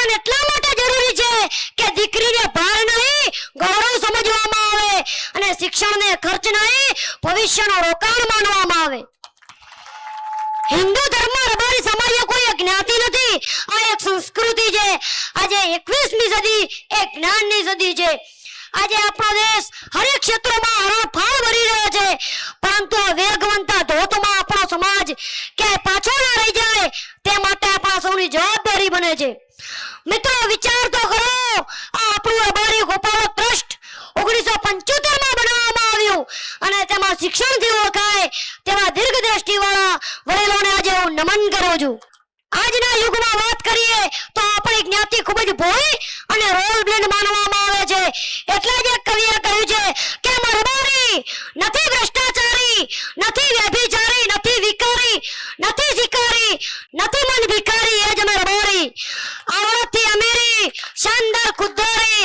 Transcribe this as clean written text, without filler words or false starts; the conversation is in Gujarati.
શિક્ષણ એટલા માટે જરૂરી છે કે દીકરીને ભાર નહીં ગૌરવ સમજવામાં આવે અને શિક્ષણને ખર્ચ નહીં ભવિષ્યનો રોકાણ માનવામાં આવે. હિન્દુ ધર્મમાં રબારી સમાજે કોઈ જ્ઞાતિ નથી, આ એક સંસ્કૃતિ છે. આજે 21મી સદી એ જ્ઞાનની સદી છે. આજે આપણો દેશ હરેક ક્ષેત્રમાં હરણફાળ ભરી રહ્યો છે, પરંતુ આ વેગવંતા ધોધમાં આપણો સમાજ ક્યાંય પાછો ના રહી જાય તે માટે આપણા સૌની જવાબદારી બને છે. મિત્રો, વિચાર તો કરો, આ આપણું રબારી ગોપાલ ટ્રસ્ટ 1975માં બનાવવામાં આવ્યું અને તેમાં શિક્ષણથી ઓળખાય તેવા દીર્ઘદ્રષ્ટિવાળા વડીલોને આજે હું નમન કરું છું. આજના યુગમાં વાત કરીએ તો આપણી જ્ઞાતિ ખૂબ જ ભોળી અને રોલ બ્લેન્ડ માનવામાં આવે છે. એટલે જ એક કવિએ કહ્યું છે કે રબારી નથી ભ્રષ્ટાચારી, નથી વ્યભિચારી, નથી વિકારી, નથી શિકારી, નથી મન ભિખારી, એ જ અમે રબારી. આવડતથી અમીરી, શાનદાર ખુદદારી,